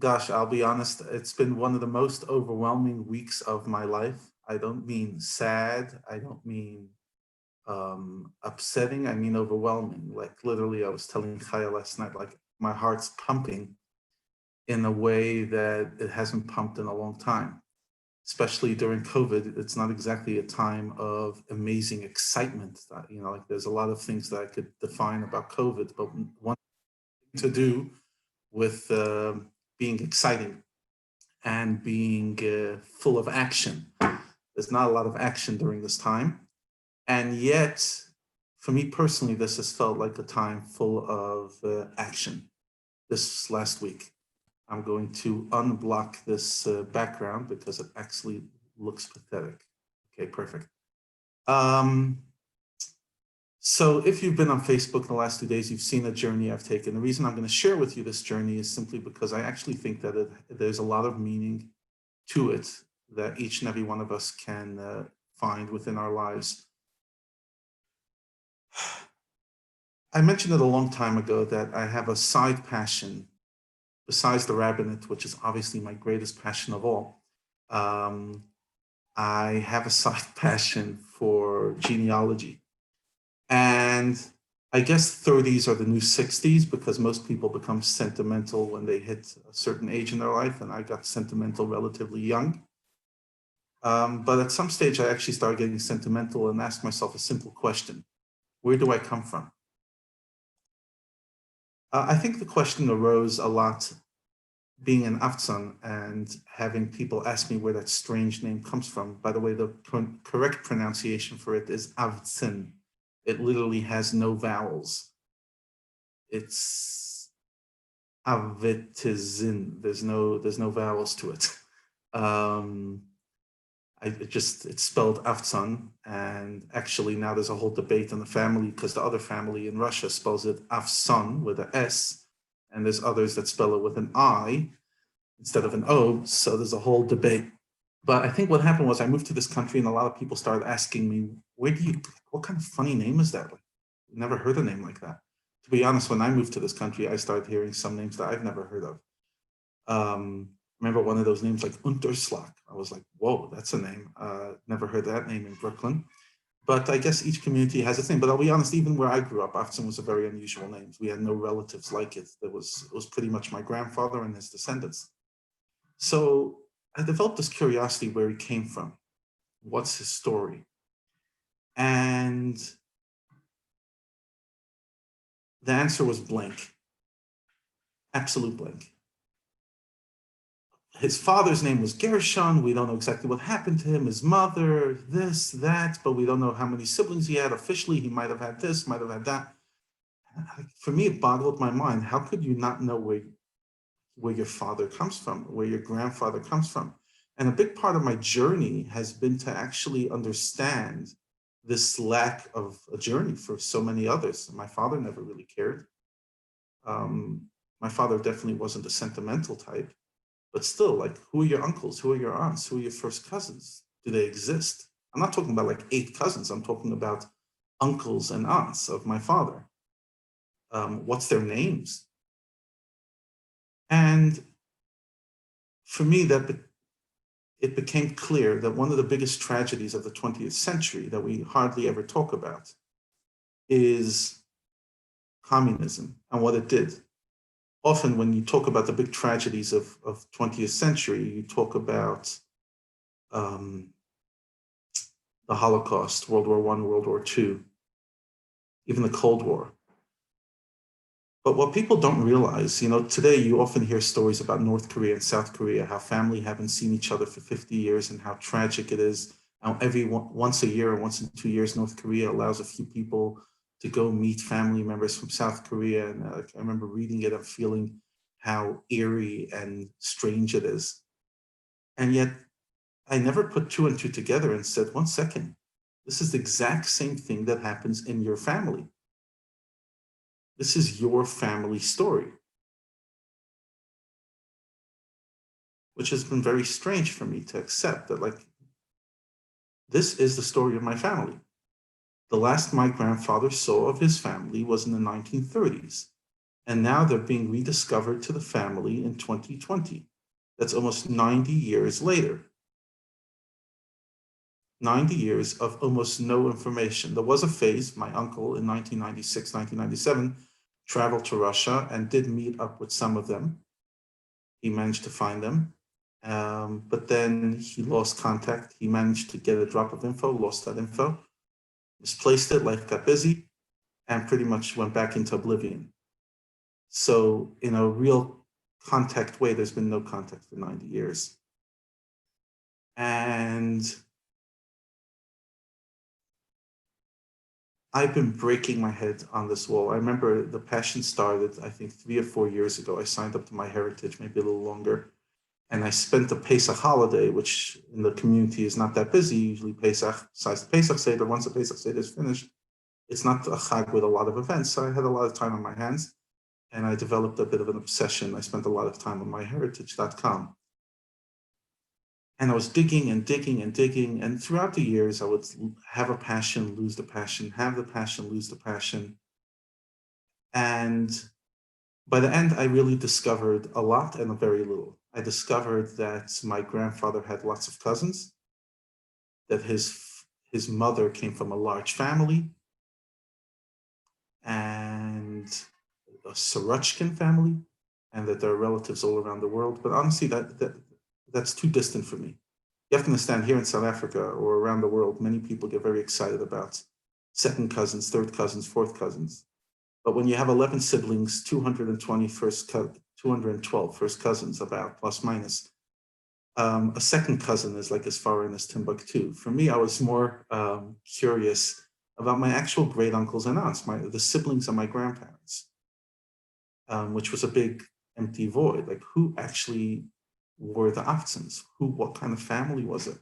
Gosh, I'll be honest, it's been one of the most overwhelming weeks of my life. I don't mean sad, I don't mean upsetting, I mean overwhelming. Like literally, I was telling Kaya last night, like my heart's pumping in a way that it hasn't pumped in a long time. Especially during COVID, it's not exactly a time of amazing excitement. Like there's a lot of things that I could define about COVID, but one thing to do with being exciting and being full of action. There's not a lot of action during this time. And yet, for me personally, this has felt like a time full of action this last week. I'm going to unblock this background because it actually looks pathetic. Okay, perfect. Um, so if you've been on Facebook in the last 2 days, you've seen a journey I've taken. The reason I'm going to share with you this journey is simply because I actually think that there's a lot of meaning to it that each and every one of us can find within our lives. I mentioned it a long time ago that I have a side passion besides the rabbinate, which is obviously my greatest passion of all. Um, I have a side passion for genealogy. And I guess 30s are the new 60s because most people become sentimental when they hit a certain age in their life. And I got sentimental relatively young. But at some stage, I actually started getting sentimental and asked myself a simple question. Where do I come from? I think the question arose a lot being an Afzan and having people ask me where that strange name comes from. By the way, the correct pronunciation for it is Avtsin. It literally has no vowels. It's Avitizin. There's no vowels to it. Um, it's spelled Afzan, and actually now there's a whole debate in the family because the other family in Russia spells it Afsan with an S, and there's others that spell it with an I instead of an O. So there's a whole debate. But I think what happened was I moved to this country, and a lot of people started asking me, what kind of funny name is that? Like, never heard a name like that. To be honest, when I moved to this country, I started hearing some names that I've never heard of. Remember one of those names like Unterslag. I was like, whoa, that's a name. Never heard that name in Brooklyn. But I guess each community has its name. But I'll be honest, even where I grew up, Afton was a very unusual name. We had no relatives like it. It was pretty much my grandfather and his descendants. So I developed this curiosity where he came from. What's his story? And the answer was blank, absolute blank. His father's name was Gershon. We don't know exactly what happened to him. His mother, this, that, but we don't know how many siblings he had. Officially, he might have had this, might have had that. For me, it boggled my mind. How could you not know where your father comes from, where your grandfather comes from? And a big part of my journey has been to actually understand this lack of a journey for so many others. My father never really cared. My father definitely wasn't a sentimental type. But still, like, who are your uncles? Who are your aunts? Who are your first cousins? Do they exist? I'm not talking about like 8 cousins. I'm talking about uncles and aunts of my father. What's their names? And for me, it became clear that one of the biggest tragedies of the 20th century that we hardly ever talk about is communism and what it did. Often when you talk about the big tragedies of 20th century, you talk about um, the Holocaust, World War I, World War II, even the Cold War. But what people don't realize, today you often hear stories about North Korea and South Korea, how family haven't seen each other for 50 years and how tragic it is. How once a year or once in 2 years, North Korea allows a few people to go meet family members from South Korea. And I remember reading it and feeling how eerie and strange it is. And yet I never put two and two together and said, 1 second, this is the exact same thing that happens in your family. This is your family story, which has been very strange for me to accept that, like, this is the story of my family. The last my grandfather saw of his family was in the 1930s. And now they're being rediscovered to the family in 2020. That's almost 90 years later. 90 years of almost no information. There was a phase, my uncle in 1996, 1997, traveled to Russia and did meet up with some of them. He managed to find them. But then he lost contact. He managed to get a drop of info, lost that info, misplaced it, life got busy, and pretty much went back into oblivion. So in a real contact way, there's been no contact for 90 years. And I've been breaking my head on this wall. I remember the passion started, I think 3 or 4 years ago. I signed up to MyHeritage, maybe a little longer. And I spent the Pesach holiday, which in the community is not that busy. Usually Pesach, besides the Pesach Seder, once the Pesach Seder is finished, it's not a Chag with a lot of events. So I had a lot of time on my hands. And I developed a bit of an obsession. I spent a lot of time on myheritage.com. And I was digging and digging and digging. And throughout the years, I would have a passion, lose the passion, have the passion, lose the passion. And by the end, I really discovered a lot and a very little. I discovered that my grandfather had lots of cousins, that his mother came from a large family, and a Sorochkin family, and that there are relatives all around the world. But honestly, that's too distant for me. You have to understand, here in South Africa or around the world, many people get very excited about second cousins, third cousins, fourth cousins. But when you have 11 siblings, 212 first cousins, about plus minus, a second cousin is like as far in as Timbuktu. For me, I was more curious about my actual great uncles and aunts, the siblings of my grandparents, which was a big empty void. Like, who actually were the Aftsons? What kind of family was it?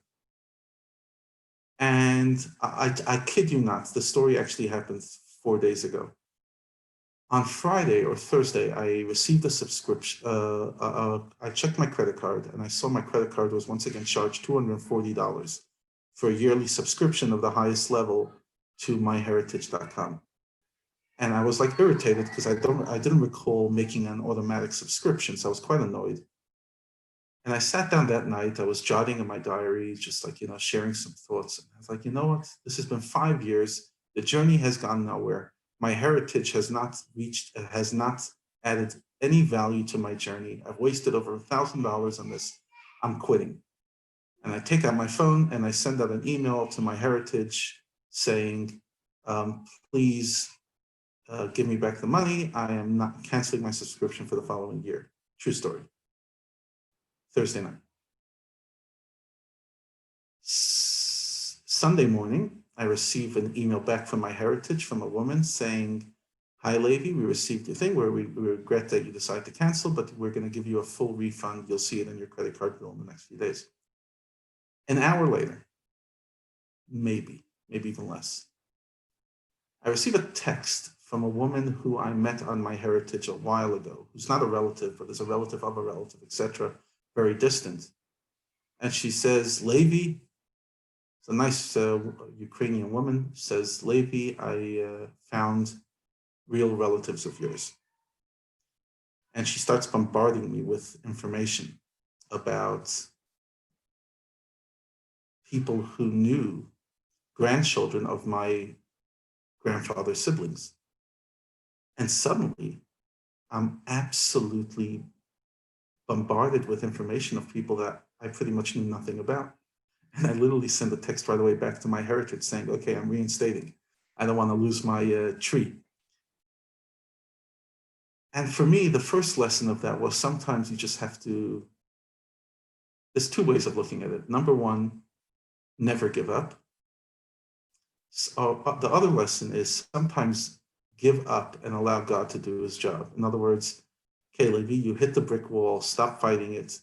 And I kid you not, the story actually happened 4 days ago. On Friday or Thursday, I received a subscription. I checked my credit card and I saw my credit card was once again charged $240 for a yearly subscription of the highest level to myheritage.com. And I was like irritated because I didn't recall making an automatic subscription, so I was quite annoyed. And I sat down that night, I was jotting in my diary, just like, sharing some thoughts. And I was like, you know what? This has been 5 years. The journey has gone nowhere. MyHeritage has not added any value to my journey. I've wasted over $1,000 on this. I'm quitting. And I take out my phone and I send out an email to MyHeritage saying, please give me back the money. I am not canceling my subscription for the following year. True story. Thursday night. Sunday morning, I receive an email back from MyHeritage from a woman saying, hi, Levi, we received your thing where we regret that you decided to cancel, but we're going to give you a full refund. You'll see it in your credit card bill in the next few days. An hour later, maybe even less, I receive a text from a woman who I met on MyHeritage a while ago, who's not a relative, but is a relative of a relative, etc., very distant. And she says, Levi, it's a nice Ukrainian woman, says, Levi, I found real relatives of yours. And she starts bombarding me with information about people who knew grandchildren of my grandfather's siblings. And suddenly, I'm absolutely bombarded with information of people that I pretty much knew nothing about. And I literally send a text right away back to MyHeritage saying, okay, I'm reinstating. I don't want to lose my tree. And for me, the first lesson of that was sometimes you just have to, there's two ways of looking at it. Number one, never give up. So, the other lesson is sometimes give up and allow God to do his job. In other words, okay, Levi, you hit the brick wall, stop fighting it.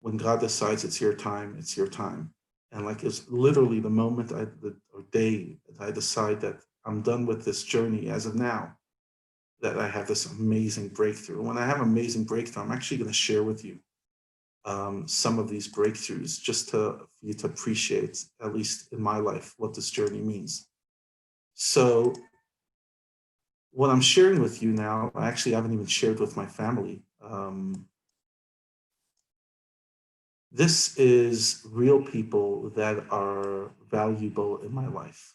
When God decides it's your time, it's your time. And like it's literally the moment or day that I decide that I'm done with this journey as of now, that I have this amazing breakthrough. When I have amazing breakthrough, I'm actually going to share with you some of these breakthroughs just for you to appreciate, at least in my life, what this journey means. So what I'm sharing with you now, I actually haven't even shared with my family. This is real people that are valuable in my life.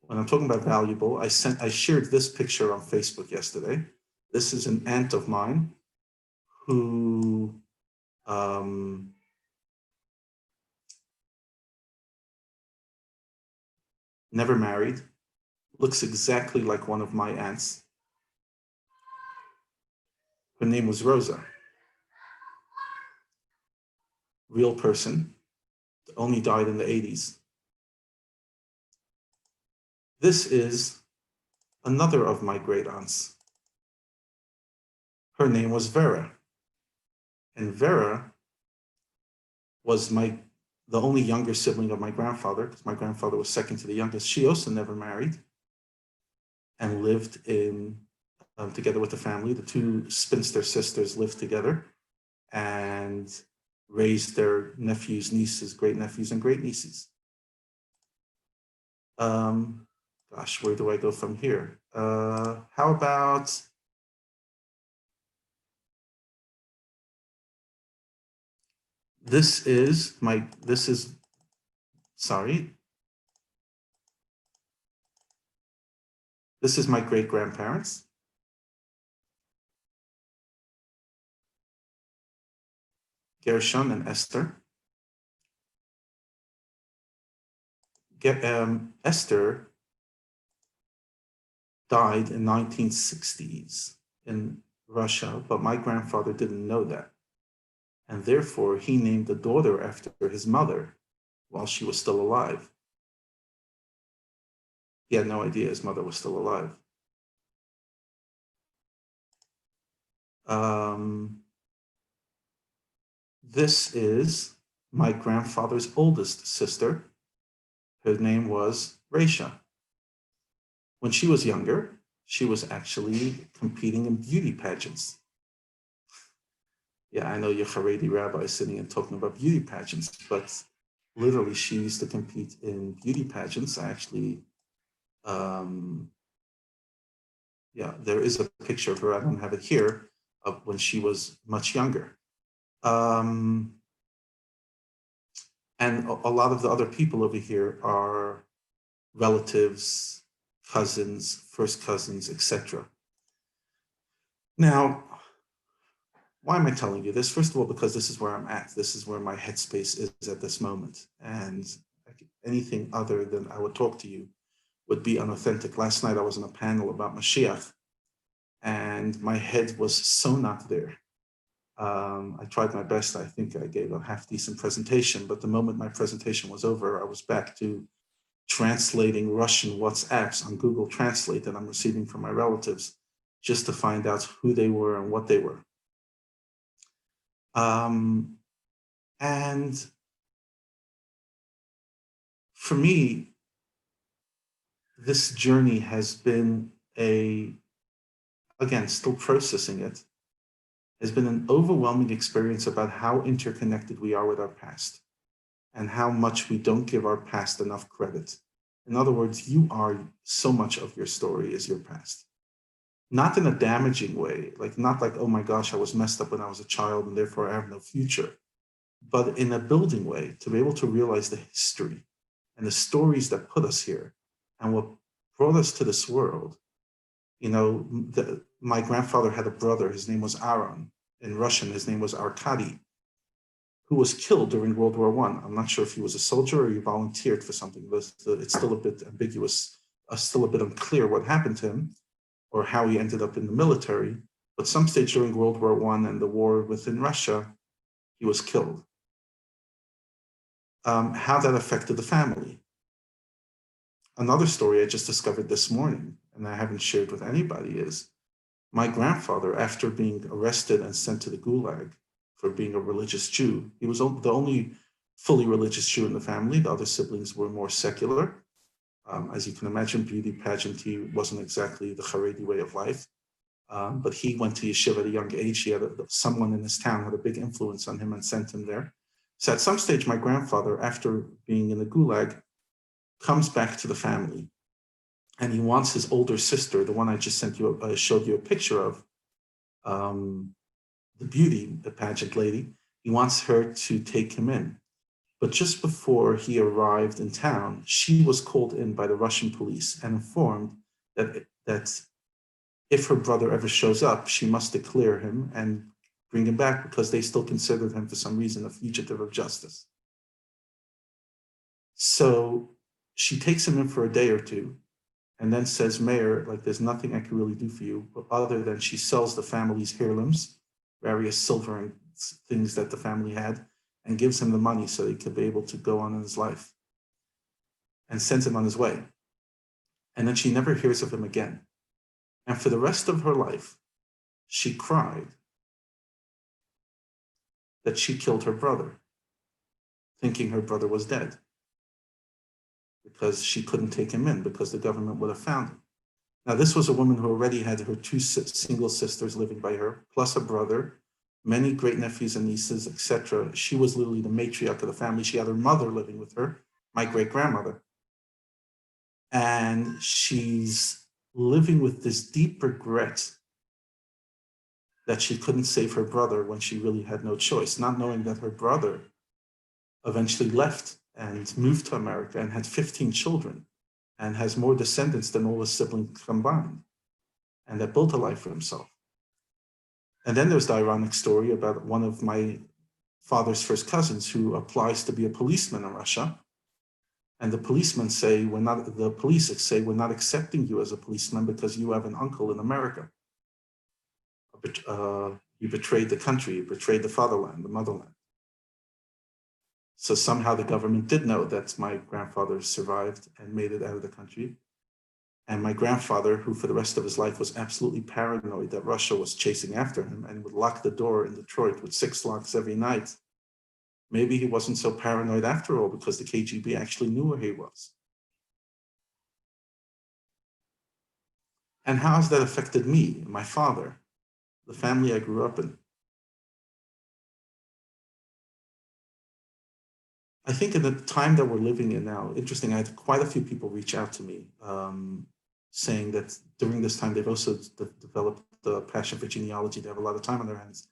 When I'm talking about valuable, I shared this picture on Facebook yesterday. This is an aunt of mine who um, never married, looks exactly like one of my aunts. Her name was Rosa, real person, only died in the 80s. This is another of my great aunts. Her name was Vera. And Vera was the only younger sibling of my grandfather, because my grandfather was second to the youngest. She also never married and lived together with the family. The two spinster sisters lived together and raised their nephews, nieces, great nephews, and great nieces. Gosh, where do I go from here? How about this is sorry, this is my great grandparents. Gershon and Esther. Esther died in 1960s in Russia, but my grandfather didn't know that. And therefore, he named the daughter after his mother while she was still alive. He had no idea his mother was still alive. This is my grandfather's oldest sister. Her name was Raisha. When she was younger, she was actually competing in beauty pageants. Yeah, I know you're Haredi rabbi sitting and talking about beauty pageants, but literally she used to compete in beauty pageants. Yeah, there is a picture of her. I don't have it here of when she was much younger. And a lot of the other people over here are relatives, cousins, first cousins, etc. Now, why am I telling you this? First of all, because this is where I'm at. This is where my headspace is at this moment. And anything other than I would talk to you would be unauthentic. Last night I was on a panel about Mashiach, and my head was so not there. I tried my best. I think I gave a half decent presentation, but the moment my presentation was over, I was back to translating Russian WhatsApps on Google Translate that I'm receiving from my relatives just to find out who they were and what they were. And for me, this journey has been again, still processing it, has been an overwhelming experience about how interconnected we are with our past and how much we don't give our past enough credit. In other words, you are so much of your story is your past. Not in a damaging way, not like, oh my gosh, I was messed up when I was a child and therefore I have no future, but in a building way, to be able to realize the history and the stories that put us here and what brought us to this world. My grandfather had a brother, his name was Aaron. In Russian, his name was Arkady, who was killed during World War I. I'm not sure if he was a soldier or he volunteered for something. It's still a bit ambiguous, still a bit unclear what happened to him or how he ended up in the military. But some stage during World War I and the war within Russia, he was killed. How that affected the family. Another story I just discovered this morning, and I haven't shared with anybody, is my grandfather, after being arrested and sent to the Gulag for being a religious Jew, he was the only fully religious Jew in the family. The other siblings were more secular. As you can imagine, beauty pageantry wasn't exactly the Haredi way of life. But he went to yeshiva at a young age. He had someone in his town had a big influence on him and sent him there. So at some stage, my grandfather, after being in the Gulag, comes back to the family. and he wants his older sister, the one I just showed you a picture of, um, the beauty, the pageant lady. He wants her to take him in. But just before he arrived in town, she was called in by the Russian police and informed that if her brother ever shows up, she must declare him and bring him back because they still considered him for some reason a fugitive of justice. So she takes him in for a day or two and then says, Mayor, like there's nothing I can really do for you, but other than she sells the family's heirlooms, various silver and things that the family had, and gives him the money so he could be able to go on in his life and sends him on his way. And then she never hears of him again. And for the rest of her life, she cried that she killed her brother, thinking her brother was dead because she couldn't take him in because the government would have found him. Now, this was a woman who already had her two single sisters living by her, plus a brother, many great nephews and nieces, etc. She was literally the matriarch of the family. She had her mother living with her, my great grandmother. And she's living with this deep regret that she couldn't save her brother when she really had no choice, not knowing that her brother eventually left and moved to America and had 15 children and has more descendants than all his siblings combined, and that built a life for himself. And then there's the ironic story about one of my father's first cousins who applies to be a policeman in Russia. And the policemen say, the police say, we're not accepting you as a policeman because you have an uncle in America. You betrayed the country, you betrayed the fatherland, the motherland. So somehow the government did know that my grandfather survived and made it out of the country. And my grandfather, who for the rest of his life was absolutely paranoid that Russia was chasing after him and would lock the door in Detroit with 6 locks every night, maybe he wasn't so paranoid after all because the KGB actually knew where he was. And how has that affected me, my father, the family I grew up in? I think in the time that we're living in now, interesting, I had quite a few people reach out to me saying that during this time, they've also developed the passion for genealogy. They have a lot of time on their hands.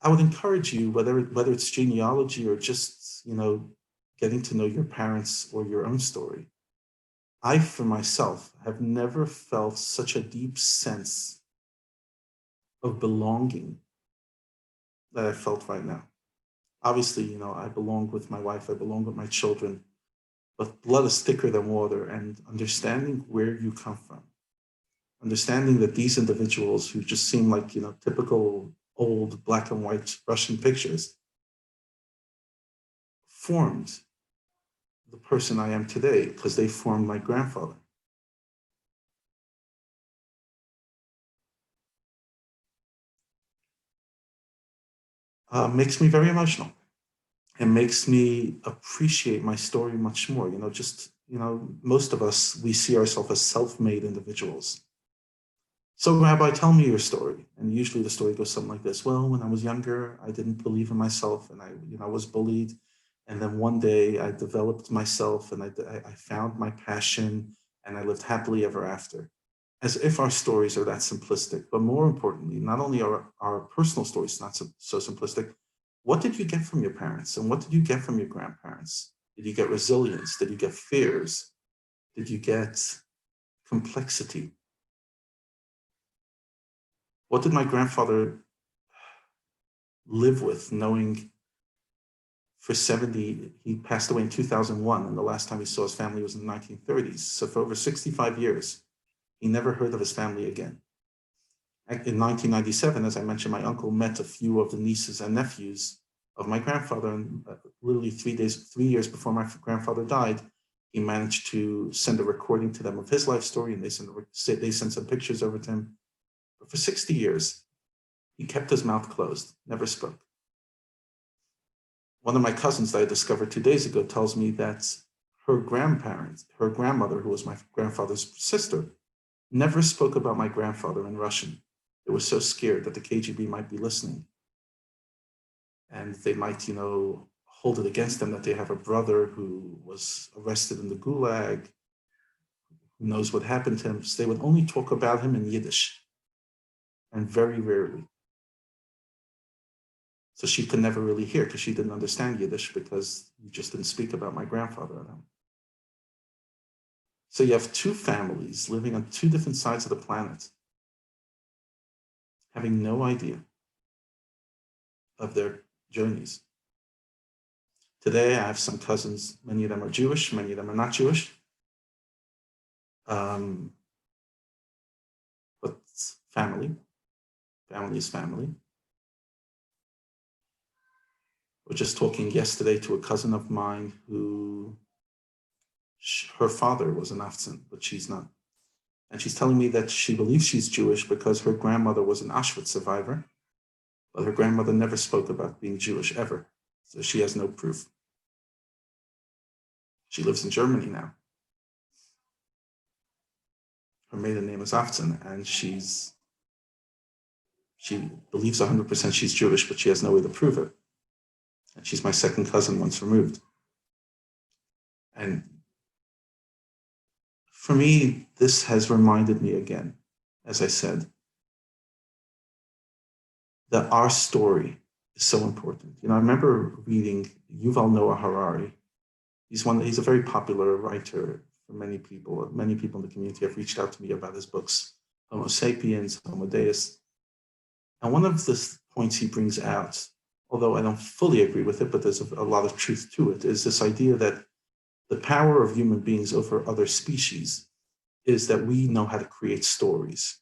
I would encourage you, whether it's genealogy or just, getting to know your parents or your own story. I, for myself, have never felt such a deep sense of belonging that I felt right now. Obviously, I belong with my wife, I belong with my children, but blood is thicker than water, and understanding where you come from, understanding that these individuals who just seem like, typical old black and white Russian pictures formed the person I am today because they formed my grandfather. Makes me very emotional. It makes me appreciate my story much more. Most of us, we see ourselves as self-made individuals. So, Rabbi, tell me your story. And usually the story goes something like this. Well, when I was younger, I didn't believe in myself and I was bullied. And then one day I developed myself and I found my passion and I lived happily ever after. As if our stories are that simplistic, but more importantly, not only are our personal stories not so simplistic, what did you get from your parents and what did you get from your grandparents? Did you get resilience? Did you get fears? Did you get complexity? What did my grandfather live with, knowing for 70, he passed away in 2001, and the last time he saw his family was in the 1930s. So for over 65 years, he never heard of his family again. In 1997, as I mentioned, my uncle met a few of the nieces and nephews of my grandfather, and literally 3 years before my grandfather died, he managed to send a recording to them of his life story, and they sent some pictures over to him. But for 60 years, he kept his mouth closed, never spoke. One of my cousins that I discovered 2 days ago tells me that her grandmother, who was my grandfather's sister, never spoke about my grandfather in Russian. They were so scared that the KGB might be listening. And they might, hold it against them that they have a brother who was arrested in the Gulag, who knows what happened to him, so they would only talk about him in Yiddish, and very rarely. So she could never really hear because she didn't understand Yiddish because you just didn't speak about my grandfather at home. So you have two families living on two different sides of the planet, having no idea of their journeys. Today, I have some cousins. Many of them are Jewish, many of them are not Jewish. But family is family. I was just talking yesterday to a cousin of mine who, her father was an Afzan, but she's not. And she's telling me that she believes she's Jewish because her grandmother was an Auschwitz survivor, but her grandmother never spoke about being Jewish ever. So she has no proof. She lives in Germany now. Her maiden name is Afzan, and she believes 100% she's Jewish, but she has no way to prove it. And she's my second cousin once removed. And for me, this has reminded me again, as I said, that our story is so important. I remember reading Yuval Noah Harari. He's a very popular writer for many people. Many people in the community have reached out to me about his books, Homo Sapiens, Homo Deus. And one of the points he brings out, although I don't fully agree with it, but there's a lot of truth to it, is this idea that the power of human beings over other species is that we know how to create stories.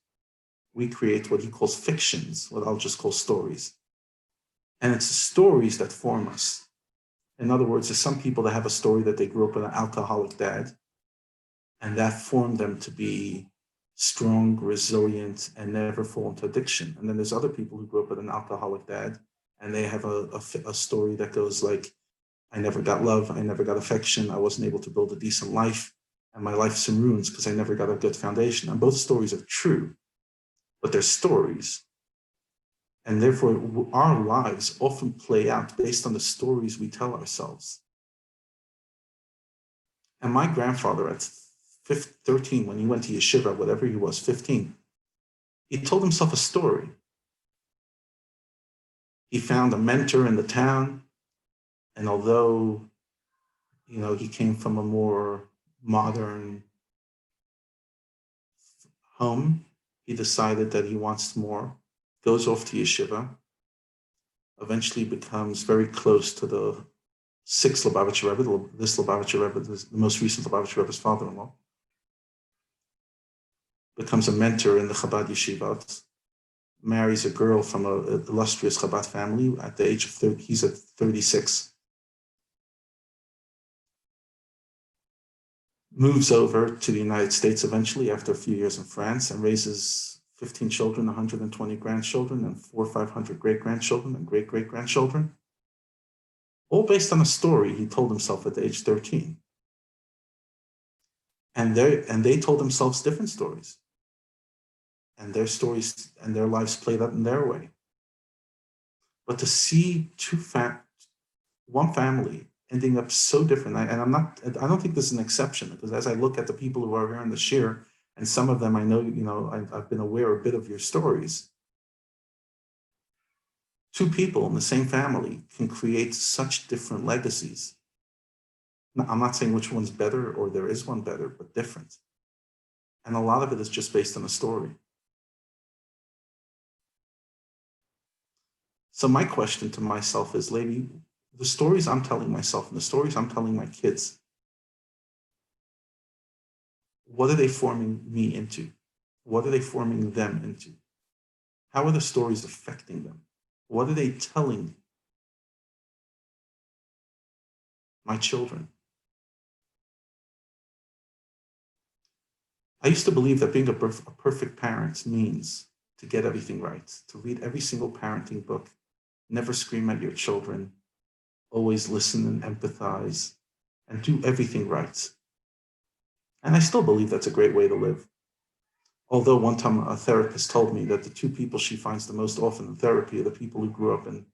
We create what he calls fictions, what I'll just call stories. And it's the stories that form us. In other words, there's some people that have a story that they grew up with an alcoholic dad, and that formed them to be strong, resilient, and never fall into addiction. And then there's other people who grew up with an alcoholic dad, and they have a story that goes like, I never got love, I never got affection, I wasn't able to build a decent life, and my life's in ruins because I never got a good foundation. And both stories are true, but they're stories. And therefore, our lives often play out based on the stories we tell ourselves. And my grandfather at 13, when he went to yeshiva, whatever he was, 15, he told himself a story. He found a mentor in the town, and although, he came from a more modern home, he decided that he wants more, goes off to yeshiva, eventually becomes very close to the sixth Lubavitcher Rebbe, this Lubavitcher Rebbe, the most recent Lubavitcher Rebbe's father-in-law, becomes a mentor in the Chabad yeshivot, marries a girl from an illustrious Chabad family at the age of 30, he's at 36, moves over to the United States eventually after a few years in France and raises 15 children, 120 grandchildren, and 400 or 500 great-grandchildren and great-great-grandchildren, all based on a story he told himself at the age 13. And they told themselves different stories. And their stories and their lives played out in their way. But to see one family ending up so different, I don't think this is an exception, because as I look at the people who are here in the shir, and some of them I know, I've been aware a bit of your stories. Two people in the same family can create such different legacies. Now, I'm not saying which one's better or there is one better, but different. And a lot of it is just based on a story. So my question to myself is, lady, the stories I'm telling myself and the stories I'm telling my kids, what are they forming me into? What are they forming them into? How are the stories affecting them? What are they telling my children? I used to believe that being a perfect parent means to get everything right, to read every single parenting book, never scream at your children, always listen and empathize, and do everything right. And I still believe that's a great way to live. Although one time a therapist told me that the two people she finds the most often in therapy are the people who grew up in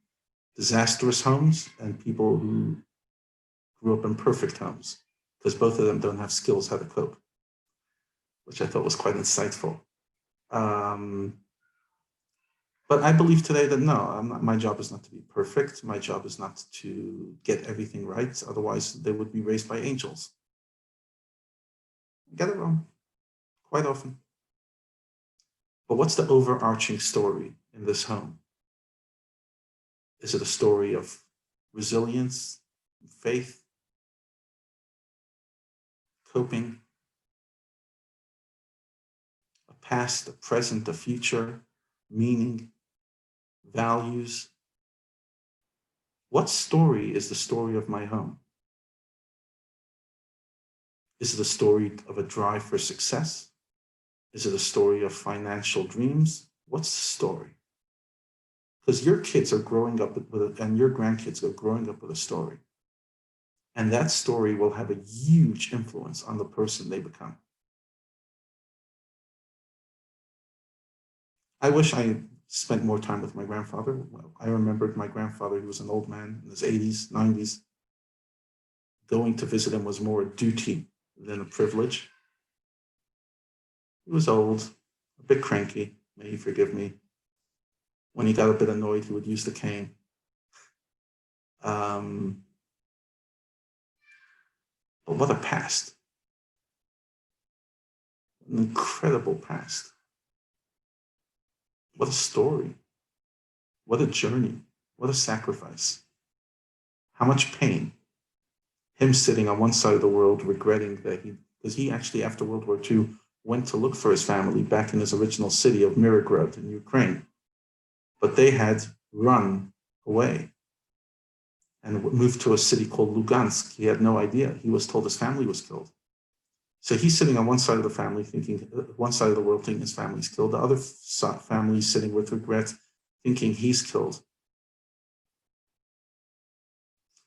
disastrous homes and people who grew up in perfect homes, because both of them don't have skills how to cope. which I thought was quite insightful. But I believe today that no, my job is not to be perfect. My job is not to get everything right. Otherwise, they would be raised by angels. I get it wrong quite often. But what's the overarching story in this home? Is it a story of resilience, faith, coping, a past, a present, a future, meaning, values? What story is the story of my home? Is it a story of a drive for success? Is it a story of financial dreams? What's the story? Because your kids are growing up with and your grandkids are growing up with a story. And that story will have a huge influence on the person they become. I wish I spent more time with my grandfather. Well, I remembered my grandfather, he was an old man in his 80s, 90s. Going to visit him was more a duty than a privilege. He was old, a bit cranky, may he forgive me. When he got a bit annoyed, he would use the cane. But what a past. An incredible past. What a story. What a journey. What a sacrifice. How much pain. Him sitting on one side of the world regretting that because he actually, after World War II, went to look for his family back in his original city of Mirgorod in Ukraine. But they had run away and moved to a city called Lugansk. He had no idea. He was told his family was killed. So he's sitting on one side of the family thinking, one side of the world thinking his family's killed. The other family is sitting with regret, thinking he's killed.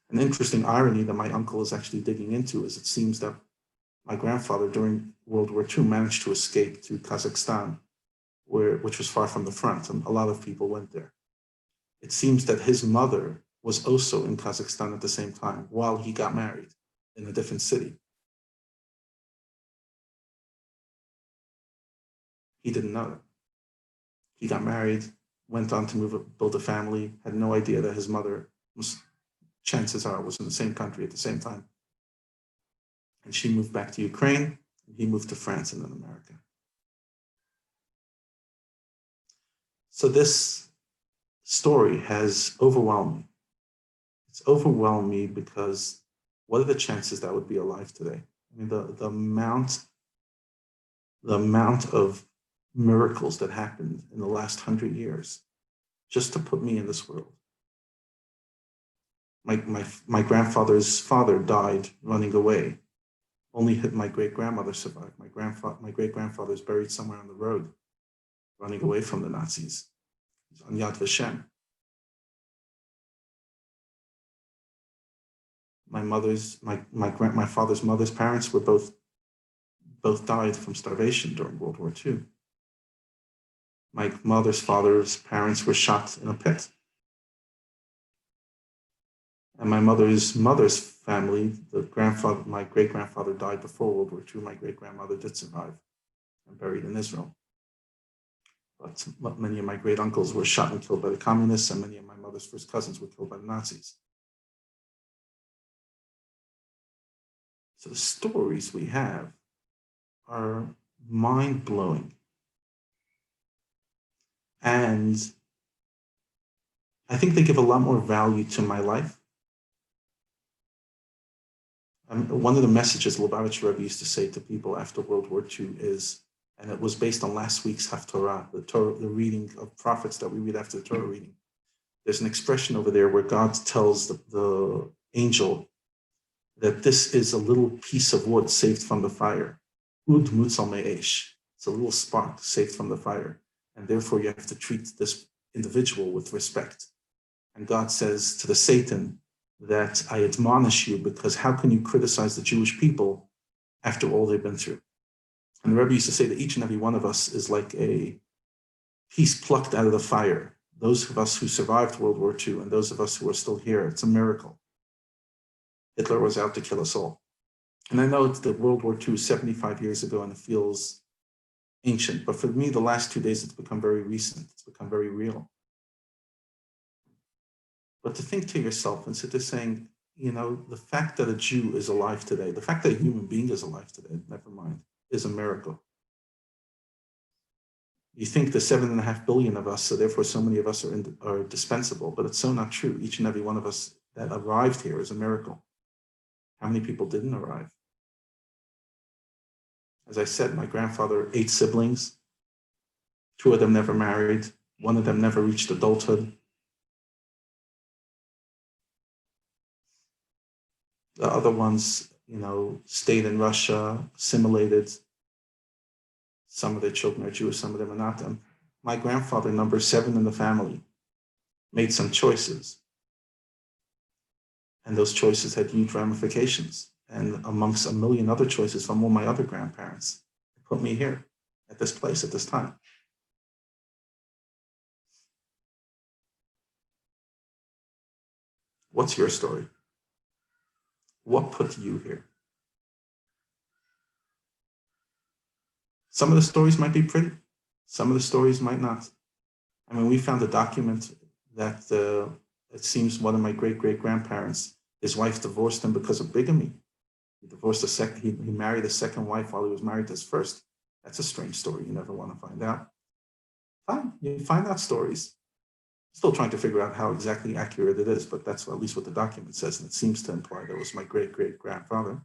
An interesting irony that my uncle is actually digging into is it seems that my grandfather during World War II managed to escape to Kazakhstan, which was far from the front, and a lot of people went there. It seems that his mother was also in Kazakhstan at the same time while he got married in a different city. He didn't know that. He got married, went on to build a family, had no idea that his mother was, chances are, was in the same country at the same time. And she moved back to Ukraine, and he moved to France and then America. So this story has overwhelmed me. It's overwhelmed me because what are the chances that I would be alive today? I mean, the amount of miracles that happened in the last 100 years just to put me in this world. My grandfather's father died running away. Only my great-grandmother survived. My great-grandfather is buried somewhere on the road, running away from the Nazis. He's on Yad Vashem. My father's mother's parents were both died from starvation during World War II. My mother's father's parents were shot in a pit. And my mother's family, my great-grandfather died before World War II. My great-grandmother did survive and buried in Israel. But many of my great-uncles were shot and killed by the communists, and many of my mother's first cousins were killed by the Nazis. So the stories we have are mind-blowing. And I think they give a lot more value to my life. One of the messages Lubavitch Rebbe used to say to people after World War II is, and it was based on last week's Haftorah, the reading of prophets that we read after the Torah reading. There's an expression over there where God tells the angel that this is a little piece of wood saved from the fire. Ud mutzal me'esh. It's a little spark saved from the fire. And therefore you have to treat this individual with respect. And God says to the Satan that I admonish you because how can you criticize the Jewish people after all they've been through? And the Rebbe used to say that each and every one of us is like a piece plucked out of the fire. Those of us who survived World War II and those of us who are still here, it's a miracle. Hitler was out to kill us all. And I know that World War II is 75 years ago and it feels ancient. But for me, the last 2 days, it's become very recent. It's become very real. But to think to yourself and sit there saying, the fact that a Jew is alive today, the fact that a human being is alive today, never mind, is a miracle. You think the 7.5 billion of us, so therefore so many of us are dispensable, but it's so not true. Each and every one of us that arrived here is a miracle. How many people didn't arrive? As I said, my grandfather, 8 siblings, 2 of them never married, 1 of them never reached adulthood. The other ones, stayed in Russia, assimilated. Some of their children are Jewish, some of them are not them. My grandfather, number 7 in the family, made some choices. And those choices had huge ramifications. And amongst a million other choices from all my other grandparents, put me here at this place at this time. What's your story? What put you here? Some of the stories might be pretty. Some of the stories might not. I mean, we found a document that it seems one of my great-great-grandparents, his wife divorced him because of bigamy. He married a second wife while he was married to his first. That's a strange story you never want to find out. Fine, you find out stories. Still trying to figure out how exactly accurate it is, but that's at least what the document says, and it seems to imply that it was my great-great-grandfather.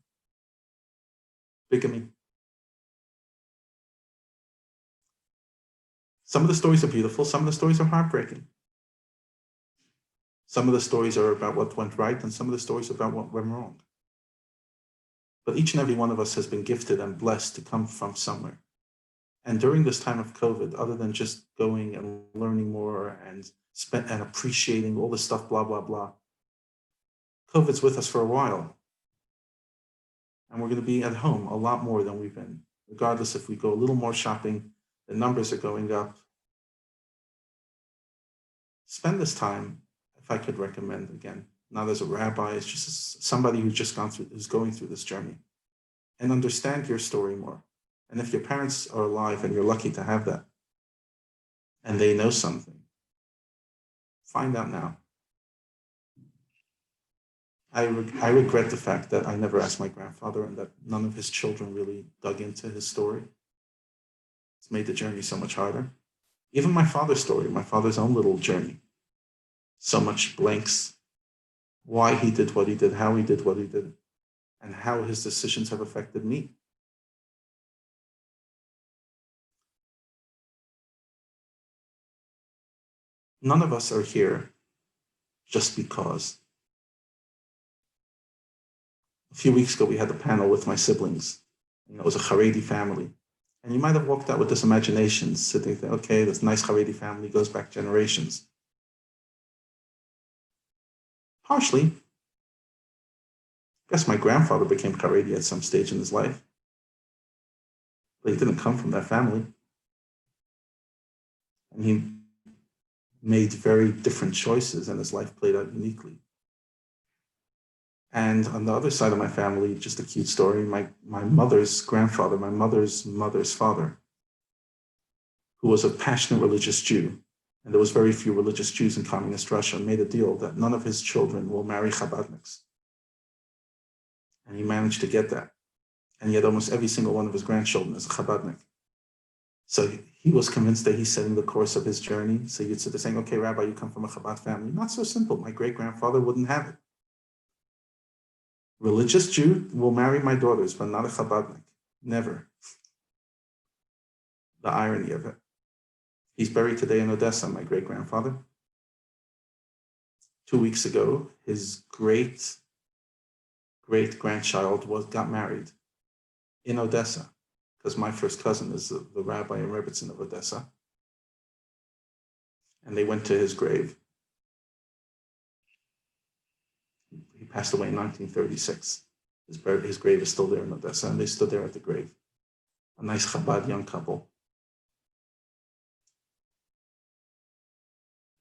Bigamy. Some of the stories are beautiful, some of the stories are heartbreaking. Some of the stories are about what went right, and some of the stories are about what went wrong. But each and every one of us has been gifted and blessed to come from somewhere. And during this time of COVID, other than just going and learning more and appreciating all this stuff, blah, blah, blah, COVID's with us for a while. And we're going to be at home a lot more than we've been. Regardless if we go a little more shopping, the numbers are going up. Spend this time, if I could recommend, again, not as a rabbi, it's just as somebody who's going through this journey, and understand your story more. And if your parents are alive and you're lucky to have that, and they know something, find out now. I regret the fact that I never asked my grandfather and that none of his children really dug into his story. It's made the journey so much harder. Even my father's story, my father's own little journey, so much blanks, why he did what he did, how he did what he did, and how his decisions have affected me. None of us are here just because. A few weeks ago, we had a panel with my siblings. It was a Haredi family. And you might have walked out with this imagination, sitting there, okay, this nice Haredi family goes back generations. Partially. I guess my grandfather became Haredi at some stage in his life. But he didn't come from that family. And he made very different choices, and his life played out uniquely. And on the other side of my family, just a cute story, my mother's grandfather, my mother's father, who was a passionate religious Jew, and there was very few religious Jews in communist Russia, made a deal that none of his children will marry Chabadniks. And he managed to get that. And yet almost every single one of his grandchildren is a Chabadnik. So he was convinced that he's setting the course of his journey. So you'd sit there saying, okay, Rabbi, you come from a Chabad family. Not so simple. My great-grandfather wouldn't have it. Religious Jew will marry my daughters, but not a Chabadnik. Never. The irony of it. He's buried today in Odessa, my great-grandfather. 2 weeks ago, his great-grandchild got married in Odessa, because my first cousin is the rabbi in Rebbetzin of Odessa. And they went to his grave. He passed away in 1936. His grave is still there in Odessa, and they stood there at the grave. A nice Chabad young couple.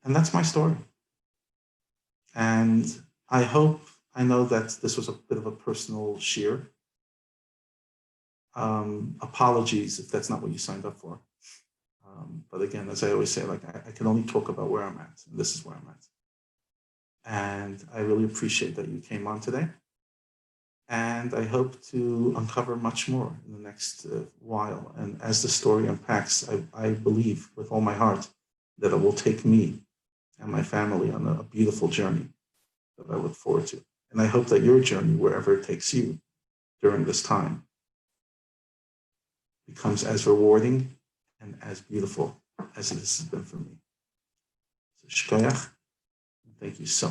And that's my story. And I know that this was a bit of a personal sheer. Apologies if that's not what you signed up for. But again, as I always say, like I can only talk about where I'm at, and this is where I'm at. And I really appreciate that you came on today. And I hope to uncover much more in the next while. And as the story unpacks, I believe with all my heart that it will take me and my family on a beautiful journey that I look forward to. And I hope that your journey, wherever it takes you during this time, becomes as rewarding and as beautiful as this has been for me. So, shkoyach, thank you so much.